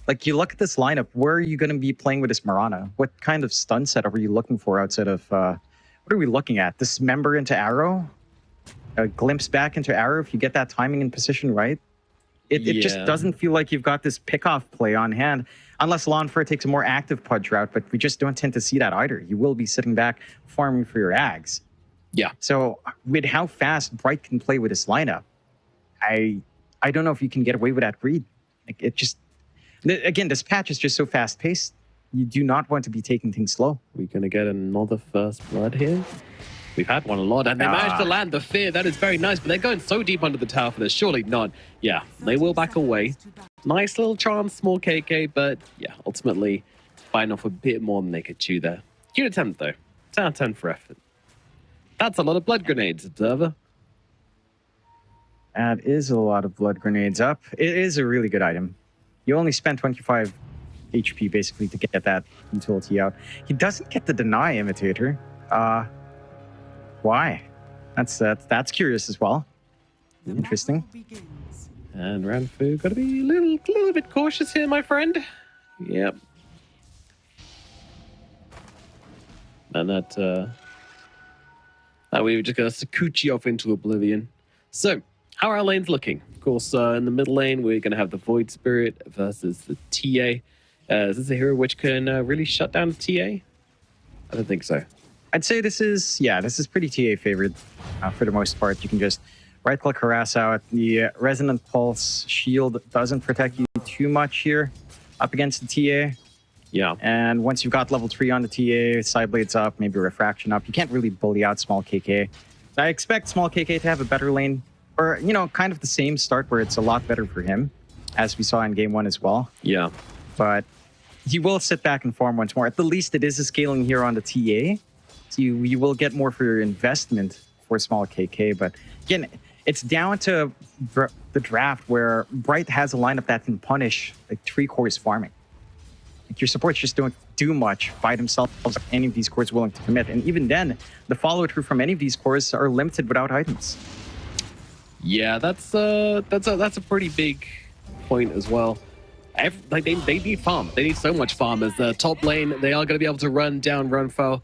Like, you look at this lineup, where are you going to be playing with this Mirana? What kind of stun setup are you looking for outside of... what are we looking at? Dismember into Arrow? A glimpse back into Arrow if you get that timing and position right? It just doesn't feel like you've got this pick-off play on hand, unless LRNR takes a more active Pudge route, but we just don't tend to see that either. You will be sitting back farming for your Ags. Yeah. So with how fast Bright can play with this lineup, I don't know if you can get away with that read. Like, it just... Again, this patch is just so fast-paced. You do not want to be taking things slow. We're going to get another first blood here. We've had one a lot, and they managed to land the fear. That is very nice, but they're going so deep under the tower for this. Surely not. Yeah, they will back away. Nice little chance, small KK, but yeah, ultimately biting off a bit more than they could chew there. Cute attempt, though. 10 out of 10 for effort. That's a lot of blood grenades, Observer. That is a lot of blood grenades up. It is a really good item. You only spent 25 HP, basically, to get that utility out. He doesn't get the deny imitator. Why? That's curious as well. Interesting. And Ranfu got to be a little bit cautious here, my friend. Yep. And that we were just going to Sakuchi off into oblivion. So, how are our lanes looking? Of course, in the middle lane, we're going to have the Void Spirit versus the TA. Is this a hero which can really shut down the TA? I don't think so. I'd say this is pretty TA favored for the most part. You can just right-click harass out. The Resonant Pulse shield doesn't protect you too much here up against the TA. Yeah. And once you've got level 3 on the TA, Side Blades up, maybe Refraction up, you can't really bully out Small KK. I expect Small KK to have a better lane, or, you know, kind of the same start where it's a lot better for him, as we saw in Game 1 as well. Yeah. But he will sit back and farm once more. At the least, it is a scaling here on the TA. So you will get more for your investment for Small KK. But again, it's down to the draft where Bright has a lineup that can punish like 3 cores farming. Like, your supports just don't do much by themselves if any of these cores willing to commit. And even then, the follow-through from any of these cores are limited without items. Yeah, that's a pretty big point as well. They need farm. They need so much farm as the top lane. They are going to be able to run down, run foul.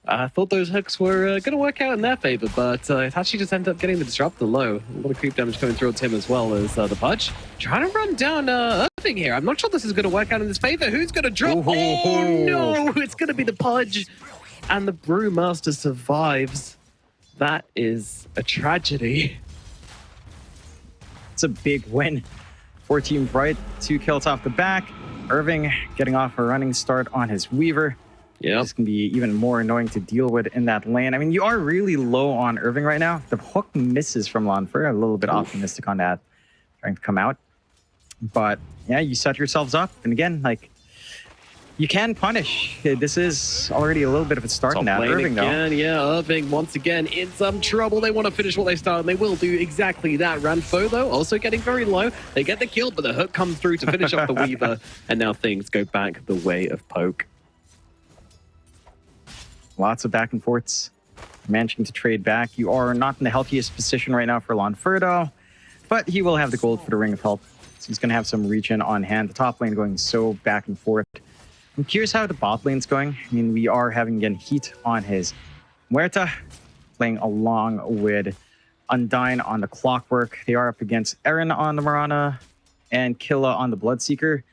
I thought those hooks were going to work out in their favor, but Itachi just ended up getting the disruptor low. A lot of creep damage coming through him as well as the Pudge. Trying to run down Irving here. I'm not sure this is going to work out in his favor. Who's going to drop? Oh, no! It's going to be the Pudge. And the Brewmaster survives. That is a tragedy. It's a big win for Team Bright. 2 kills off the back. Irving getting off a running start on his Weaver. Yeah, this can be even more annoying to deal with in that lane. I mean, you are really low on Irving right now. The hook misses from LRNR. A little bit optimistic on that, trying to come out. But yeah, you set yourselves up. And again, like, you can punish. This is already a little bit of a start in that. Irving, again, though. Yeah, Irving once again in some trouble. They want to finish what they started, and they will do exactly that. Ranfo, though, also getting very low. They get the kill, but the hook comes through to finish off the Weaver. And now things go back the way of Poke. Lots of back and forths. Managing to trade back. You are not in the healthiest position right now for LRNR, though, but he will have the gold for the Ring of Help. So he's going to have some regen on hand. The top lane going so back and forth. I'm curious how the bot lane's going. I mean, we are having, again, Heat on his Muerta, playing along with Undyne on the Clockwork. They are up against Eren on the Mirana and Killa on the Bloodseeker.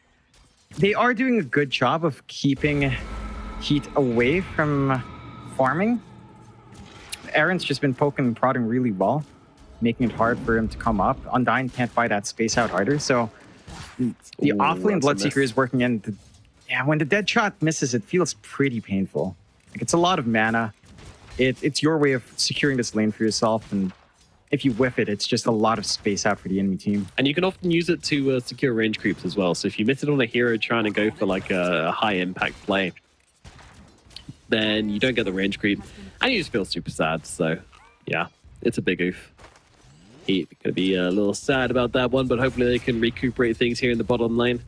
They are doing a good job of keeping Heat away from farming. Eren's just been poking and prodding really well, making it hard for him to come up. Undyne can't buy that space out either, so the offlane Bloodseeker is working in. Yeah, when the dead shot misses, it feels pretty painful. Like, it's a lot of mana. It's your way of securing this lane for yourself, and if you whiff it, it's just a lot of space out for the enemy team. And you can often use it to secure range creeps as well. So if you miss it on a hero trying to go for like a high impact play, then you don't get the range creep, and you just feel super sad. So yeah, it's a big oof. Heat gonna be a little sad about that one, but hopefully they can recuperate things here in the bottom lane.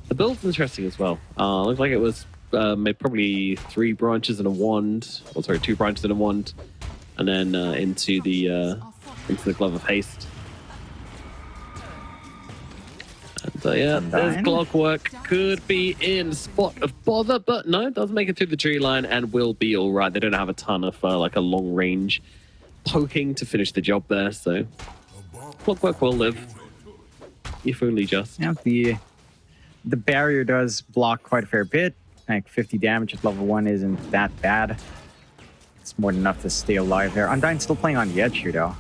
The build's interesting as well. Looks like it was made probably 3 branches and a wand. Oh, sorry, 2 branches and a wand, and then into the Glove of Haste. And So yeah, this Undyne. clockwork could be in spot of bother, but no, it doesn't make it through the tree line and will be all right. They don't have a ton of like a long range poking to finish the job there, so clockwork will live. If only just. Yeah, the barrier does block quite a fair bit. Like 50 damage at level 1 isn't that bad. It's more than enough to stay alive there. Undyne's still playing on the edge here, though.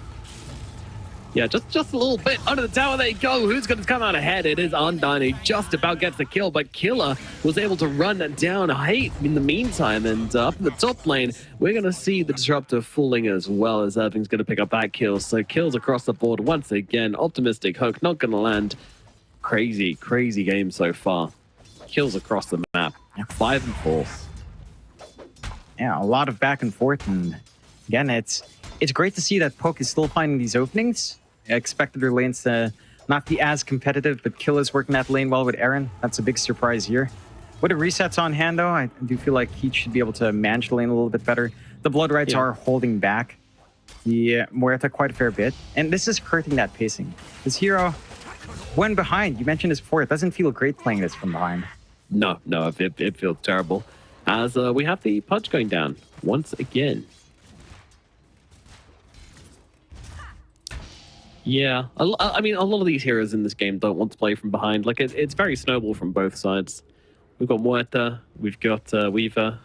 Yeah, just a little bit under the tower. There you go. Who's going to come out ahead? It is Undyne. He just about gets the kill, but Killer was able to run down Hate in the meantime. And up in the top lane, we're going to see the Disruptor falling as well, as Irving's going to pick up that kill. So kills across the board once again. Optimistic hook, not going to land. Crazy, crazy game so far. Kills across the map. 5 and 4. Yeah, a lot of back and forth. And again, it's great to see that Poke is still finding these openings. I expected her lanes to not be as competitive, but Killer's working that lane well with Aaron. That's a big surprise here. With the resets on hand, though, I do feel like he should be able to manage the lane a little bit better. The Blood Rights are holding back the Muerta quite a fair bit, and this is hurting that pacing. His hero, when behind, you mentioned this before, it doesn't feel great playing this from behind. No, it feels terrible. As we have the Pudge going down once again. Yeah, I mean, a lot of these heroes in this game don't want to play from behind. Like, it's very snowball from both sides. We've got Muerta, we've got Weaver,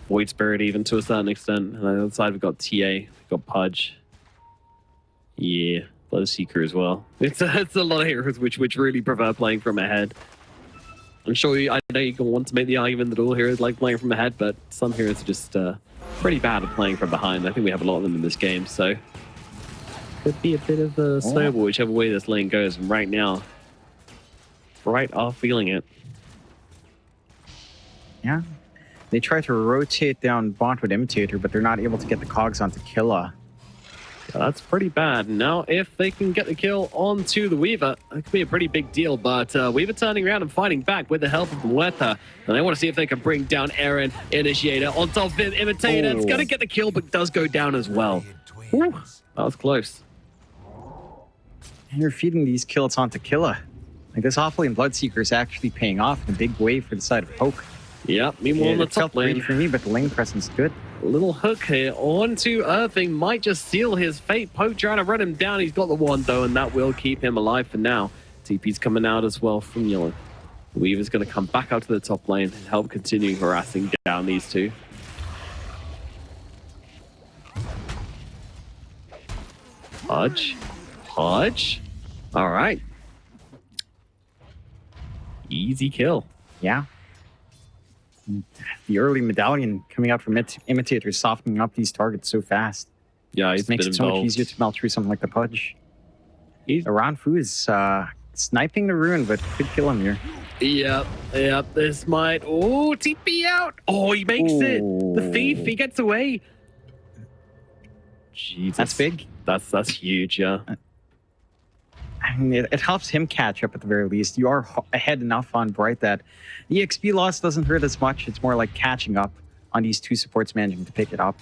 Void Spirit even to a certain extent. And on the other side, we've got TA, we've got Pudge. Yeah, Blood Seeker as well. It's a lot of heroes which really prefer playing from ahead. I'm sure I know you can want to make the argument that all heroes like playing from ahead, but some heroes are just pretty bad at playing from behind. I think we have a lot of them in this game, so could be a bit of a snowball whichever way this lane goes. And right now, Bright are feeling it. Yeah. They try to rotate down bot with Imitator, but they're not able to get the cogs onto Killa. Yeah, that's pretty bad. Now, if they can get the kill onto the Weaver, that could be a pretty big deal. But Weaver turning around and fighting back with the help of Muerta. And they want to see if they can bring down Aaron, Initiator, on top of Imitator. It's going to get the kill, but does go down as well. Whew, that was close. And you're feeding these kills onto Killa. Like, this offlane Bloodseeker is actually paying off in a big way for the side of Poke. Yeah, meanwhile on the top lane. For me, but the lane presence good. A little hook here onto Irving might just seal his fate. Poke trying to run him down. He's got the wand though, and that will keep him alive for now. TP's coming out as well from yellow. Weaver's going to come back out to the top lane and help continue harassing down these two. Pudge. All right. Easy kill. Yeah. The early medallion coming out from Imitator is softening up these targets so fast. Yeah, it makes it so much easier to melt through something like the Pudge. Ranfu is sniping the rune, but could kill him here. Yep, this might... Oh, TP out! Oh, he makes it! The thief, he gets away! Jesus. That's big. That's huge, yeah. I mean, it helps him catch up at the very least. You are ahead enough on Bright that the XP loss doesn't hurt as much. It's more like catching up on these two supports managing to pick it up.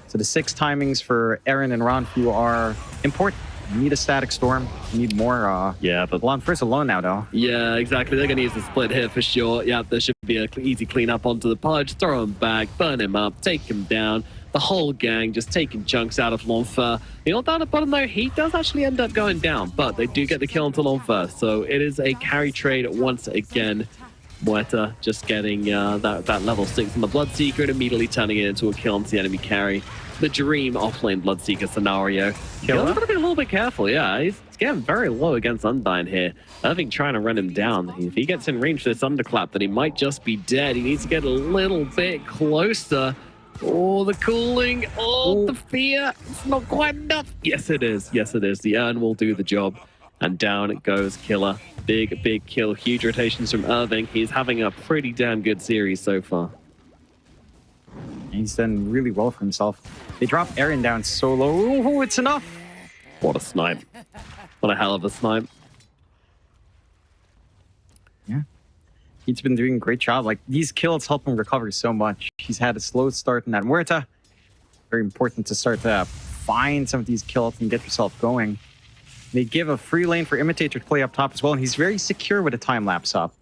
So the 6 timings for Aaron and Ranfu are important. You need a static storm. You need more. Yeah, but Lanfur's alone now, though. Yeah, exactly. They're going to use the split here for sure. Yeah, there should be an easy cleanup onto the Pudge. Throw him back, burn him up, take him down. The whole gang just taking chunks out of Lanfur. You know, down at bottom though, he does actually end up going down, but they do get the kill onto Lanfur. So it is a carry trade once again. Muerta just getting that level 6 on the Bloodseeker and immediately turning it into a kill onto the enemy carry. The dream offlane Bloodseeker scenario. Killer's got to be a little bit careful, yeah. He's getting very low against Undyne here. Irving trying to run him down. If he gets in range for this underclap, then he might just be dead. He needs to get a little bit closer. Oh, the cooling. Oh, the fear. It's not quite enough. Yes, it is. Yes, it is. The urn will do the job. And down it goes, Killer. Big kill. Huge rotations from Irving. He's having a pretty damn good series so far. He's done really well for himself. They drop Aaron down so low. Oh, it's enough. What a snipe. What a hell of a snipe. Yeah. He's been doing a great job. Like, these kills help him recover so much. He's had a slow start in that Muerta. Very important to start to find some of these kills and get yourself going. They give a free lane for Imitator to play up top as well, and he's very secure with a time lapse up.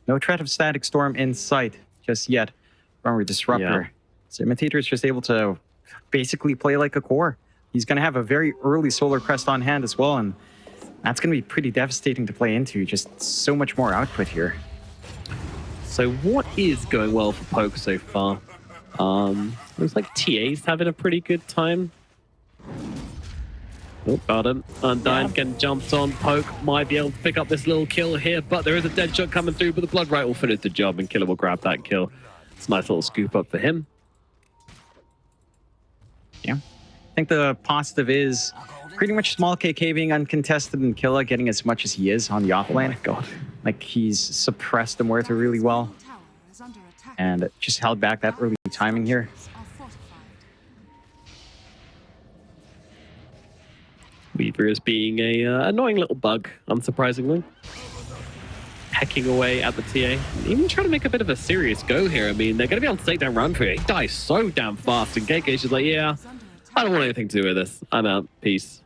No threat of Static Storm in sight just yet from a Disruptor. Yeah. So Imitator is just able to basically play like a core. He's going to have a very early Solar Crest on hand as well, and that's going to be pretty devastating to play into. Just so much more output here. So what is going well for Poke so far? Looks like TA's having a pretty good time. Oh, got him. Undyne getting jumped on. Poke might be able to pick up this little kill here, but there is a dead shot coming through, but the Blood Right will finish the job, and Killer will grab that kill. It's a nice little scoop up for him. Yeah. I think the positive is pretty much small KK being uncontested and Killer getting as much as he is on the offlane. Oh my god. Like, he's suppressed the Muerta really well and just held back that early timing here. Weaver is being a annoying little bug, unsurprisingly. Hacking away at the TA. Even trying to make a bit of a serious go here. I mean, they're going to be able to take down run for it. He dies so damn fast, and KK's just like, yeah, I don't want anything to do with this. I'm out. Peace.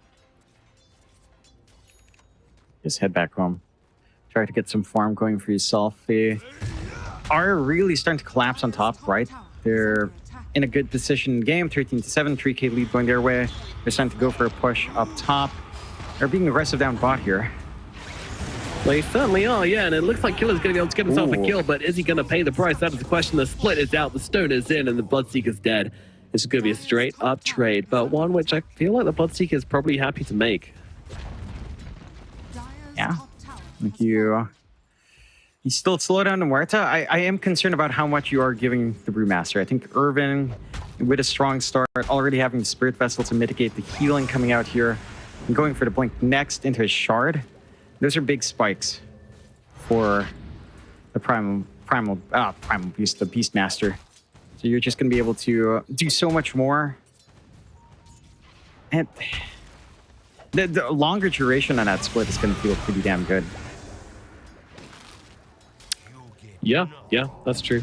Just head back home. Try to get some farm going for yourself. They are really starting to collapse on top, right? They're in a good position in the game. 13-7, 3K lead going their way. They're starting to go for a push up top. They're being aggressive down bot here. They certainly are, yeah, and it looks like Killer's going to be able to get himself a kill, but is he going to pay the price? That is the question. The split is out, the stone is in, and the Bloodseeker's dead. This is going to be a straight-up trade, but one which I feel like the Bloodseeker is probably happy to make. Yeah. Like you still slow down the Muerta. I am concerned about how much you are giving the Brewmaster. I think Irvin, with a strong start, already having the Spirit Vessel to mitigate the healing coming out here, and going for the Blink next into his Shard. Those are big spikes for the Primal Beast, the Beastmaster. So you're just going to be able to do so much more. And the longer duration on that split is going to feel pretty damn good. Yeah, that's true.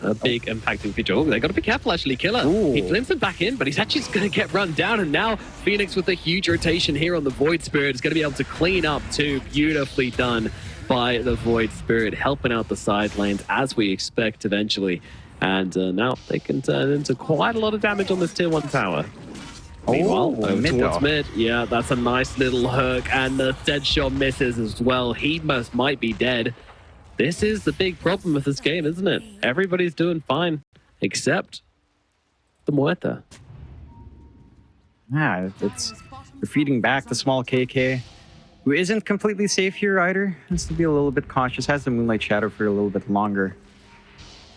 A big impacting feature. Oh, they got to be careful, actually. Killer. Ooh. He flims it back in, but he's actually going to get run down. And now Phoenix with a huge rotation here on the Void Spirit is going to be able to clean up too. Beautifully done by the Void Spirit, helping out the side lanes as we expect eventually. And now they can turn into quite a lot of damage on this tier 1 tower. Meanwhile, over towards mid. Yeah, that's a nice little hook. And the dead shot misses as well. He might be dead. This is the big problem with this game, isn't it? Everybody's doing fine, except the Muerta. Yeah, we're feeding back the small KK, who isn't completely safe here either. Has to be a little bit cautious. Has the Moonlight Shadow for a little bit longer.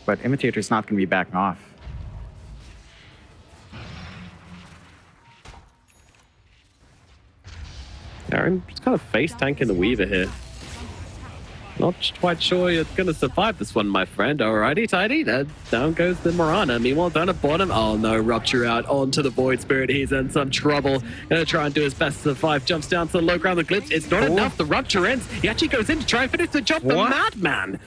But Imitator's not going to be backing off. Aaron, just kind of face tanking the Weaver here. Not quite sure you're going to survive this one, my friend. Alrighty, tidy. Down goes the Mirana. Meanwhile, down at bottom. Oh no, Rupture out onto the Void Spirit. He's in some trouble. Gonna try and do his best to survive. Jumps down to the low ground. The Glimpse. It's not enough. The Rupture ends. He actually goes in to try and finish the job. The Madman.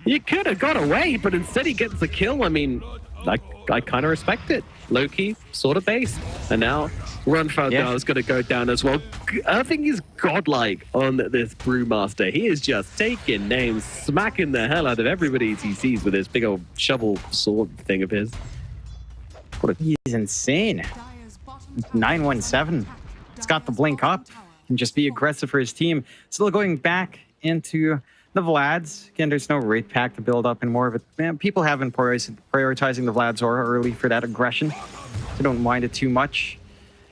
You could have got away, but instead he gets the kill. I mean, I kind of respect it. Low-key, sort of based. And now Runfeld is going to go down as well. I think he's godlike on this Brewmaster. He is just taking names, smacking the hell out of everybody he sees with his big old shovel sword thing of his. He's insane. 917. It's got the blink up. Can just be aggressive for his team. Still going back into the Vlads. Again, there's no raid pack to build up anymore, but man, people have been prioritizing the Vlad's aura early for that aggression, so don't mind it too much.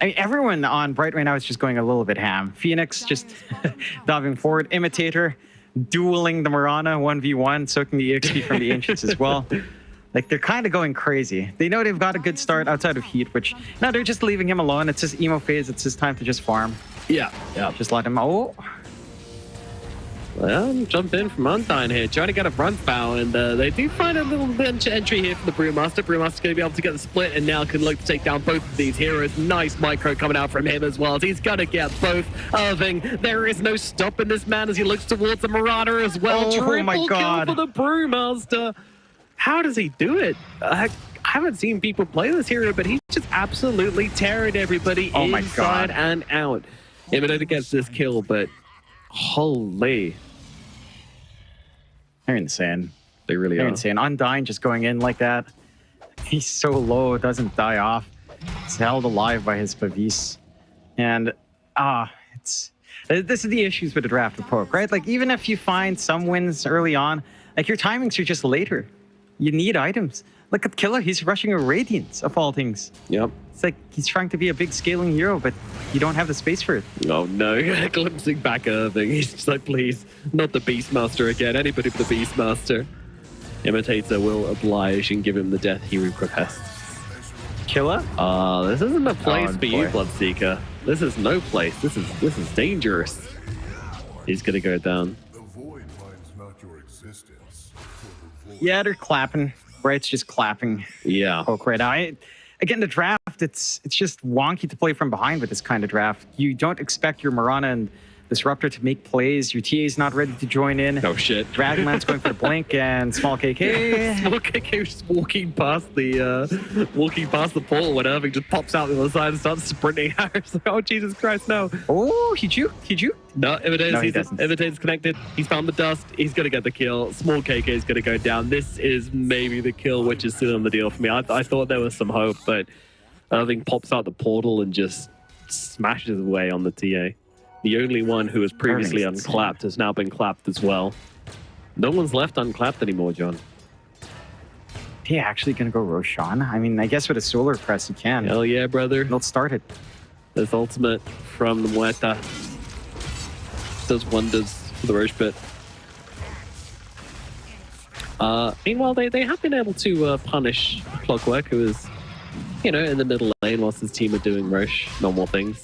I mean, everyone on Bright right now is just going a little bit ham. Phoenix just diving forward. Imitator dueling the Mirana 1v1, soaking the EXP from the Ancients as well. Like, they're kind of going crazy. They know they've got a good start outside of Heat, which now they're just leaving him alone. It's his emo phase. It's his time to just farm. Yeah. Just let him. Oh. Well, jump in from Undyne here, trying to get a front foul, and they do find a little bench entry here for the Brewmaster. Brewmaster's going to be able to get the split, and now can look to take down both of these heroes. Nice micro coming out from him as well. He's going to get both. Irving, there is no stopping this man as he looks towards the Marauder as well. Oh my God. Kill for the Brewmaster. How does he do it? I haven't seen people play this hero, but he's just absolutely tearing everybody inside and out. Imitator gets this kill, but holy. They're insane. They really They're are. insane. Undying just going in like that. He's so low, doesn't die off. He's held alive by his Pavis. And this is the issues with the draft of Poke, right? Like, even if you find some wins early on, like, your timings are just later. You need items. Look at Killer, he's rushing a Radiance of all things. Yep. It's like he's trying to be a big scaling hero, but you don't have the space for it. Oh no, glimpsing back Irving. He's just like, please, not the Beastmaster again. Anybody but the Beastmaster. Imitator will oblige and give him the death he requests. Killer? This isn't a place for you, boy. Bloodseeker. This is no place. This is dangerous. He's gonna go down. The void finds not your existence. Yeah, they're clapping. Bright's just clapping Yeah. Poke right now. Again, the draft, it's just wonky to play from behind with this kind of draft. You don't expect your Mirana and Disruptor to make plays. Your TA's not ready to join in. Oh shit. Dragonlance going for the blink, and small KK. Small KK was just walking past the portal when Irving just pops out the other side and starts sprinting out. It's like, oh Jesus Christ, no. Oh, he juked. He juked. No, No, he doesn't. Imitator's connected. He's found the dust. He's gonna get the kill. Small KK is gonna go down. This is maybe the kill, which is still on the deal for me. I thought there was some hope, but Irving pops out the portal and just smashes away on the TA. The only one who was previously Irving's unclapped has now been clapped as well. No one's left unclapped anymore, John. He actually gonna go Roshan? I mean, I guess with a solar press he can. Hell yeah, brother. Let's start it. This ultimate from the Muerta does wonders for the Roche pit. Meanwhile, they have been able to punish Clockwork, who is, in the middle lane whilst his team are doing Roche normal things.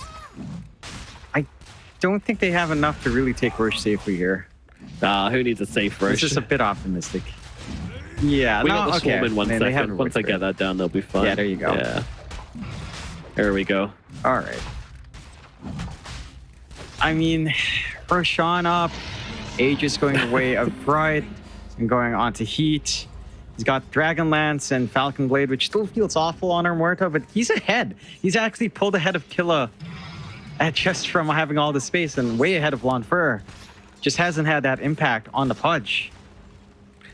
Don't think they have enough to really take Roche safely here. Who needs a safe Roche? This is a bit optimistic. Yeah, We no, got the okay. swarm in 1 They second. haven't Once I worked get for it. that down, they'll be fine. Yeah, there you go. Yeah. There we go. All right. I mean, Roshan up. Aegis going the way of Bright and going on to Heat. He's got Dragonlance and Falcon Blade, which still feels awful on our Muerta, but he's ahead. He's actually pulled ahead of Killa just from having all the space and way ahead of Lanfer. Just hasn't had that impact on the Pudge.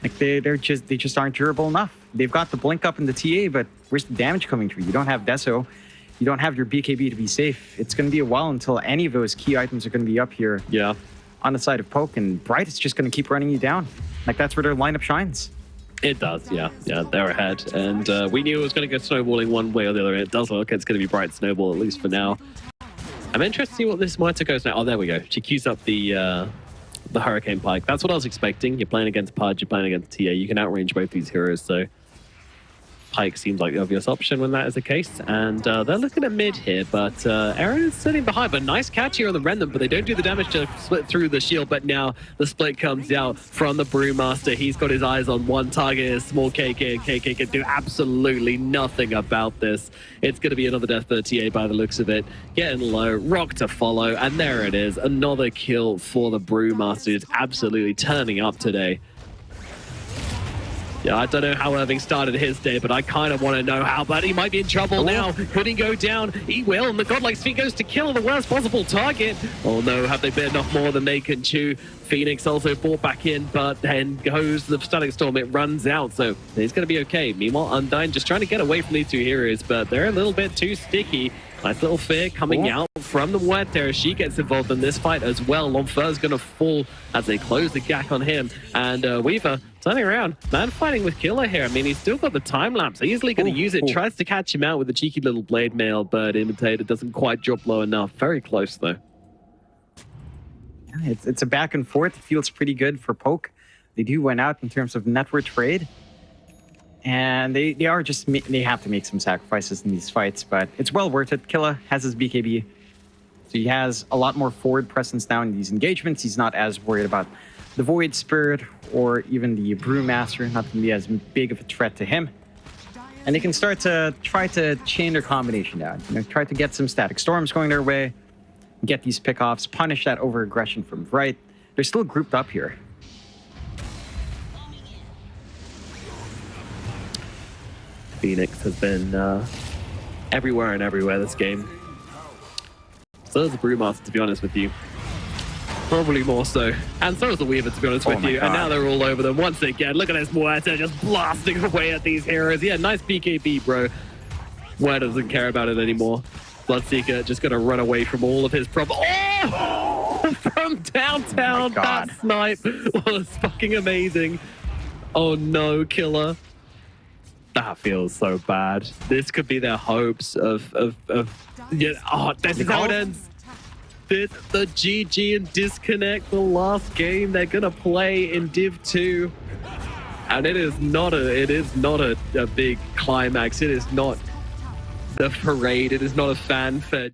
Like they just aren't durable enough. They've got the blink up in the TA, but where's the damage coming through? You don't have Deso. You don't have your BKB to be safe. It's going to be a while until any of those key items are going to be up here Yeah. on the side of Poke, and Bright is just going to keep running you down. Like, that's where their lineup shines. It does, yeah. Yeah, they're ahead. And we knew it was going to go snowballing one way or the other. It does look it's going to be Bright Snowball, at least for now. I'm interested to see what this Muerta goes now. Oh, there we go. She queues up the Hurricane Pike. That's what I was expecting. You're playing against Pudge, you're playing against TA. You can outrange both these heroes, so Pike seems like the obvious option when that is the case. And they're looking at mid here, but Aaron is sitting behind. But nice catch here on the Random, but they don't do the damage to split through the shield. But now the split comes out from the Brewmaster. He's got his eyes on one target, his small KK, and KK can do absolutely nothing about this. It's going to be another death for the TA by the looks of it. Getting low, Rock to follow, and there it is. Another kill for the Brewmaster, who's absolutely turning up today. Yeah, I don't know how Irving started his day, but I kind of want to know how. But he might be in trouble now. Could he go down? He will. And the Godlike Sphere goes to kill the worst possible target. Oh no, have they bitten off more than they can chew? Phoenix also brought back in, but then goes the Stunning Storm. It runs out, so he's going to be okay. Meanwhile, Undyne just trying to get away from these two heroes, but they're a little bit too sticky. Nice little fear coming out from the Muerta as she gets involved in this fight as well. Lonfer's going to fall as they close the gap on him. And Weaver turning around. Man fighting with Killer here. I mean, he's still got the time lapse. Easily going to use it. Tries to catch him out with a cheeky little blade mail, but Imitator doesn't quite drop low enough. Very close, though. It's a back and forth. It feels pretty good for Poke. They do win out in terms of network trade. And they have to make some sacrifices in these fights, but it's well worth it. Killa has his BKB, so he has a lot more forward presence now in these engagements. He's not as worried about the Void Spirit or even the Brewmaster, not going to be as big of a threat to him. And they can start to try to chain their combination down. Try to get some Static Storms going their way, get these pickoffs, punish that over-aggression from Bright. They're still grouped up here. Phoenix has been everywhere and everywhere this game. So is the Brewmaster, to be honest with you. Probably more so. And so is the Weaver, to be honest with my you. God. And now they're all over them once again. Look at this Muerta just blasting away at these heroes. Yeah, nice BKB, bro. Muerta doesn't care about it anymore. Bloodseeker just going to run away from all of his problems. Oh! From downtown, Oh my God. that snipe was fucking amazing. Oh no, Killer. That feels so bad. This could be their hopes of yeah. Oh, this is how it ends. The GG and disconnect, the last game they're gonna play in Div 2, and it is not a big climax. It is not the parade. It is not a fanfare.